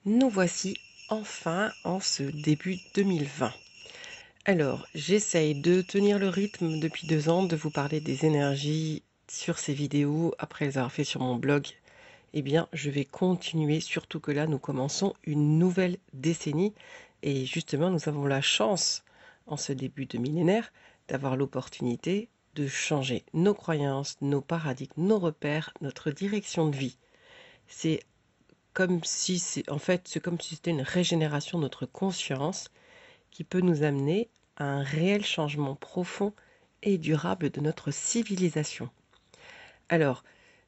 Nous voici enfin en ce début 2020. Alors, j'essaye de tenir le rythme depuis 2 ans, de vous parler des énergies sur ces vidéos après les avoir fait sur mon blog. Eh bien, je vais continuer, surtout que là, nous commençons une nouvelle décennie et justement, nous avons la chance, en ce début de millénaire, d'avoir l'opportunité de changer nos croyances, nos paradigmes, nos repères, notre direction de vie. C'est c'est comme si c'était une régénération de notre conscience qui peut nous amener à un réel changement profond et durable de notre civilisation. Alors,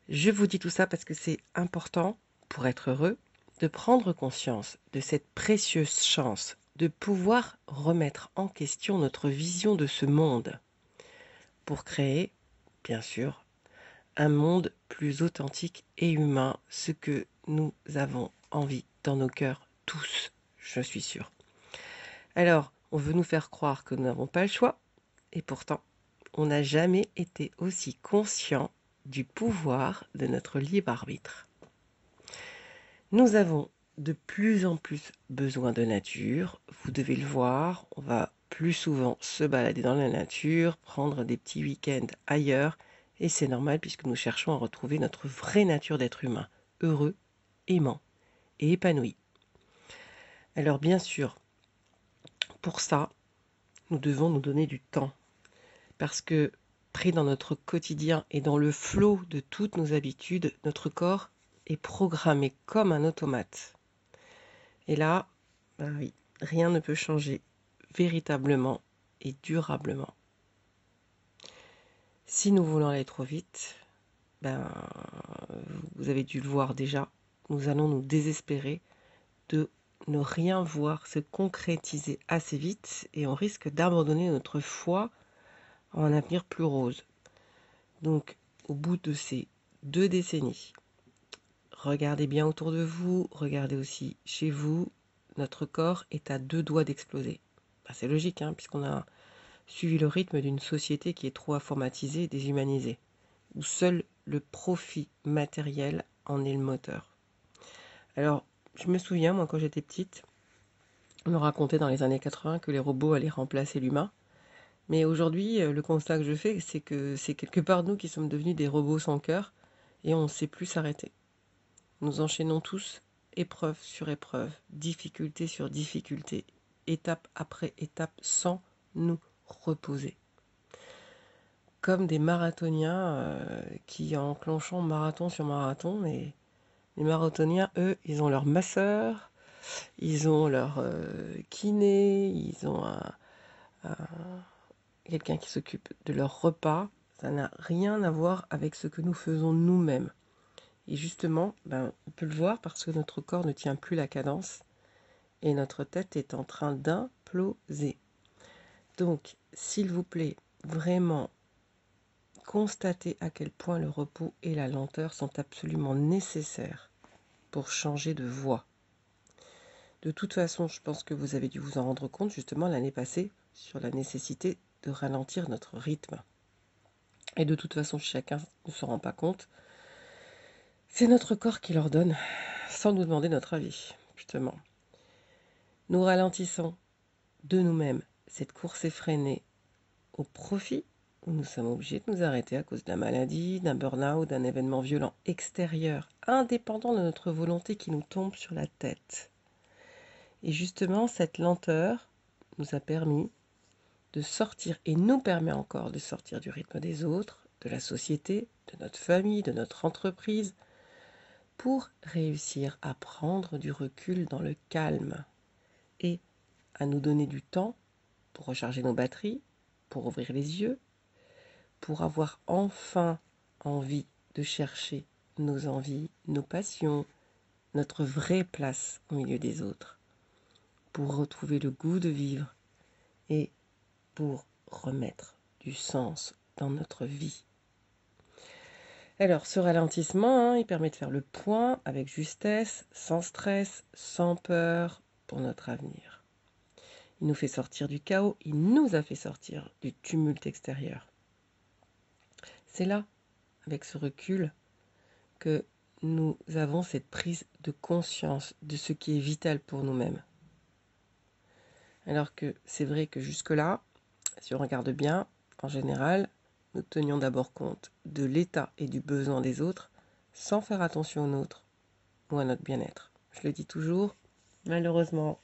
je vous dis tout ça parce que c'est important, pour être heureux, de prendre conscience de cette précieuse chance de pouvoir remettre en question notre vision de ce monde pour créer, bien sûr, un monde plus authentique et humain, ce que nous avons envie dans nos cœurs tous, je suis sûre. Alors, on veut nous faire croire que nous n'avons pas le choix, et pourtant, on n'a jamais été aussi conscient du pouvoir de notre libre arbitre. Nous avons de plus en plus besoin de nature, vous devez le voir, on va plus souvent se balader dans la nature, prendre des petits week-ends ailleurs, et c'est normal puisque nous cherchons à retrouver notre vraie nature d'être humain, heureux, aimant et épanoui. Alors bien sûr, pour ça, nous devons nous donner du temps, parce que pris dans notre quotidien et dans le flot de toutes nos habitudes, notre corps est programmé comme un automate. Et là, bah oui, rien ne peut changer véritablement et durablement. Si nous voulons aller trop vite, ben, vous avez dû le voir déjà, nous allons nous désespérer de ne rien voir se concrétiser assez vite et on risque d'abandonner notre foi en un avenir plus rose. Donc, au bout de ces 2 décennies, regardez bien autour de vous, regardez aussi chez vous, notre corps est à 2 doigts d'exploser. Ben, c'est logique, hein, puisqu'on a suivi le rythme d'une société qui est trop informatisée et déshumanisée, où seul le profit matériel en est le moteur. Alors, je me souviens, moi, quand j'étais petite, on me racontait dans les années 80 que les robots allaient remplacer l'humain. Mais aujourd'hui, le constat que je fais, c'est que c'est quelque part nous qui sommes devenus des robots sans cœur et on ne sait plus s'arrêter. Nous enchaînons tous épreuve sur épreuve, difficulté sur difficulté, étape après étape sans nous reposer. Comme des marathoniens qui enclenchent marathon sur marathon, et les marathoniens, eux, ils ont leur masseur, ils ont leur kiné, ils ont un quelqu'un qui s'occupe de leur repas. Ça n'a rien à voir avec ce que nous faisons nous-mêmes. Et justement, on peut le voir parce que notre corps ne tient plus la cadence et notre tête est en train d'imploser. Donc, s'il vous plaît, vraiment, constatez à quel point le repos et la lenteur sont absolument nécessaires pour changer de voie. De toute façon, je pense que vous avez dû vous en rendre compte justement l'année passée sur la nécessité de ralentir notre rythme. Et de toute façon, chacun ne se rend pas compte. C'est notre corps qui leur donne, sans nous demander notre avis, justement. Nous ralentissons de nous-mêmes cette course effrénée au profit où nous sommes obligés de nous arrêter à cause de la maladie, d'un burn-out, d'un événement violent extérieur, indépendant de notre volonté qui nous tombe sur la tête. Et justement, cette lenteur nous a permis de sortir et nous permet encore de sortir du rythme des autres, de la société, de notre famille, de notre entreprise, pour réussir à prendre du recul dans le calme et à nous donner du temps pour recharger nos batteries, pour ouvrir les yeux, pour avoir enfin envie de chercher nos envies, nos passions, notre vraie place au milieu des autres, pour retrouver le goût de vivre et pour remettre du sens dans notre vie. Alors, ce ralentissement, il permet de faire le point avec justesse, sans stress, sans peur pour notre avenir. Il nous fait sortir du chaos, il nous a fait sortir du tumulte extérieur. C'est là, avec ce recul, que nous avons cette prise de conscience de ce qui est vital pour nous-mêmes. Alors que c'est vrai que jusque-là, si on regarde bien, en général, nous tenions d'abord compte de l'état et du besoin des autres sans faire attention aux nôtres ou à notre bien-être. Je le dis toujours, malheureusement,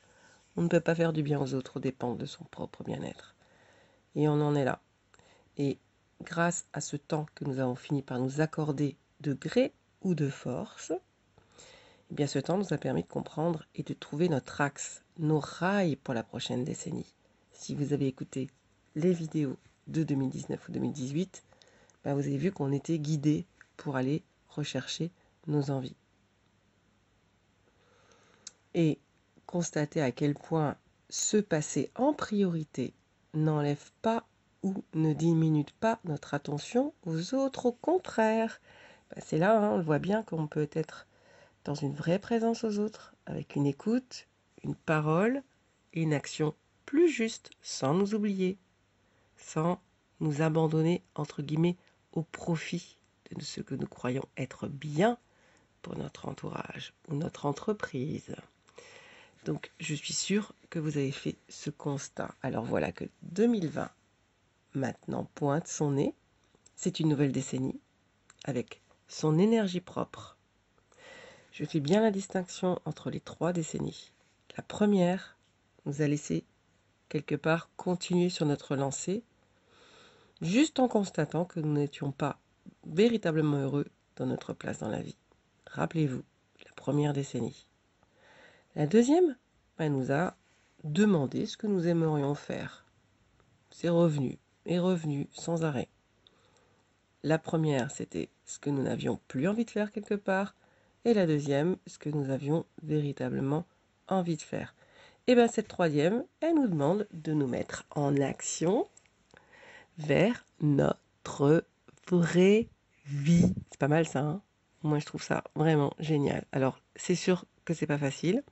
on ne peut pas faire du bien aux autres aux dépens de son propre bien-être. Et on en est là. Et grâce à ce temps que nous avons fini par nous accorder de gré ou de force, eh bien ce temps nous a permis de comprendre et de trouver notre axe, nos rails pour la prochaine décennie. Si vous avez écouté les vidéos de 2019 ou 2018, ben vous avez vu qu'on était guidés pour aller rechercher nos envies. Et constater à quel point se passer en priorité n'enlève pas ou ne diminue pas notre attention aux autres. Au contraire, ben c'est là, on le voit bien, qu'on peut être dans une vraie présence aux autres, avec une écoute, une parole et une action plus juste, sans nous oublier, sans nous abandonner, entre guillemets, au profit de ce que nous croyons être bien pour notre entourage ou notre entreprise. Donc, je suis sûre que vous avez fait ce constat. Alors voilà que 2020, maintenant, pointe son nez. C'est une nouvelle décennie, avec son énergie propre. Je fais bien la distinction entre les 3 décennies. La première nous a laissé quelque part continuer sur notre lancée, juste en constatant que nous n'étions pas véritablement heureux dans notre place dans la vie. Rappelez-vous, la première décennie. La deuxième, elle nous a demandé ce que nous aimerions faire. C'est revenu et revenu sans arrêt. La première, c'était ce que nous n'avions plus envie de faire quelque part. Et la deuxième, ce que nous avions véritablement envie de faire. Et bien cette troisième, elle nous demande de nous mettre en action vers notre vraie vie. C'est pas mal ça, hein? Moi je trouve ça vraiment génial. Alors c'est sûr que c'est pas facile,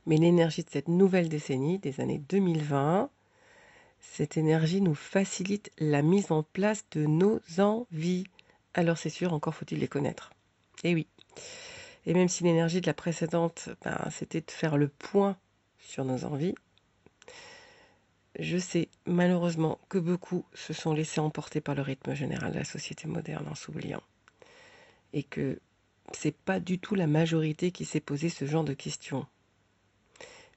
mais l'énergie de cette nouvelle décennie, des années 2020, cette énergie nous facilite la mise en place de nos envies. Alors c'est sûr, encore faut-il les connaître. Et oui. Et même si l'énergie de la précédente, c'était de faire le point sur nos envies, je sais malheureusement que beaucoup se sont laissés emporter par le rythme général de la société moderne en s'oubliant. Et que c'est pas du tout la majorité qui s'est posé ce genre de questions.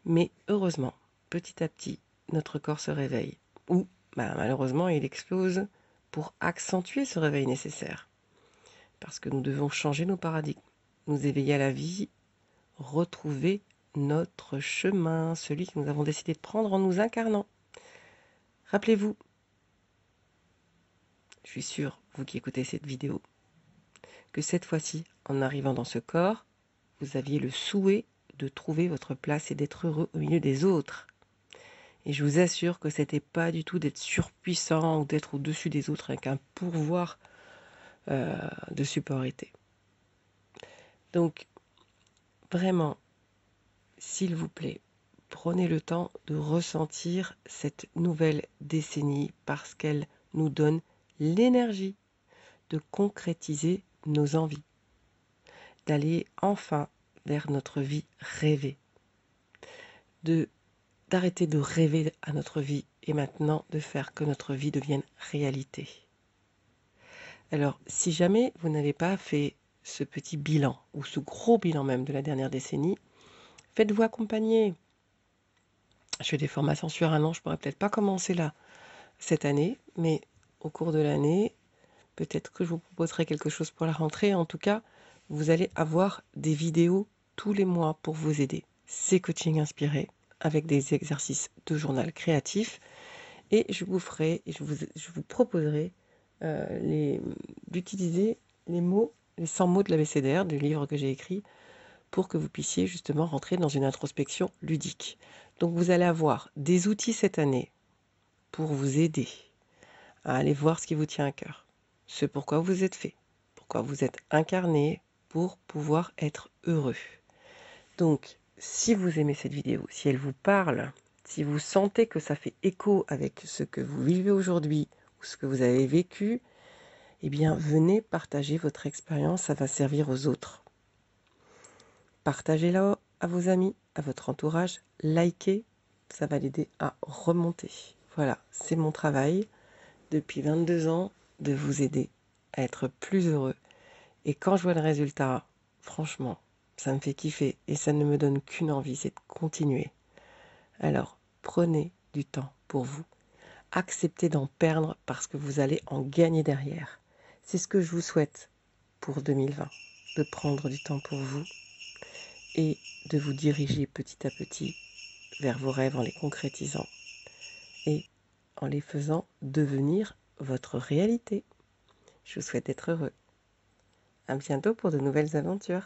Mais heureusement, petit à petit, notre corps se réveille. Ou malheureusement, il explose pour accentuer ce réveil nécessaire. Parce que nous devons changer nos paradigmes, nous éveiller à la vie, retrouver notre chemin, celui que nous avons décidé de prendre en nous incarnant. Rappelez-vous, je suis sûre, vous qui écoutez cette vidéo, que cette fois-ci, en arrivant dans ce corps, vous aviez le souhait de trouver votre place et d'être heureux au milieu des autres. Et je vous assure que c'était pas du tout d'être surpuissant ou d'être au-dessus des autres avec un pourvoir de supériorité. Donc, vraiment, s'il vous plaît, prenez le temps de ressentir cette nouvelle décennie parce qu'elle nous donne l'énergie de concrétiser nos envies, d'aller enfin vers notre vie rêvée, d'arrêter de rêver à notre vie et maintenant de faire que notre vie devienne réalité. Alors, si jamais vous n'avez pas fait ce petit bilan, ou ce gros bilan même de la dernière décennie, faites-vous accompagner. Je fais des formations sur 1 an, je pourrais peut-être pas commencer là cette année, mais au cours de l'année, peut-être que je vous proposerai quelque chose pour la rentrée. En tout cas, vous allez avoir des vidéos tous les mois pour vous aider. C'est coaching inspiré avec des exercices de journal créatif et je vous proposerai d'utiliser les 100 mots de l'ABCDR du livre que j'ai écrit pour que vous puissiez justement rentrer dans une introspection ludique. Donc vous allez avoir des outils cette année pour vous aider à aller voir ce qui vous tient à cœur, ce pourquoi vous êtes fait, pourquoi vous êtes incarné pour pouvoir être heureux. Donc, si vous aimez cette vidéo, si elle vous parle, si vous sentez que ça fait écho avec ce que vous vivez aujourd'hui ou ce que vous avez vécu, eh bien, venez partager votre expérience, ça va servir aux autres. Partagez-la à vos amis, à votre entourage, likez, ça va l'aider à remonter. Voilà, c'est mon travail depuis 22 ans de vous aider à être plus heureux. Et quand je vois le résultat, franchement, ça me fait kiffer et ça ne me donne qu'une envie, c'est de continuer. Alors, prenez du temps pour vous. Acceptez d'en perdre parce que vous allez en gagner derrière. C'est ce que je vous souhaite pour 2020, de prendre du temps pour vous et de vous diriger petit à petit vers vos rêves en les concrétisant et en les faisant devenir votre réalité. Je vous souhaite d'être heureux. À bientôt pour de nouvelles aventures.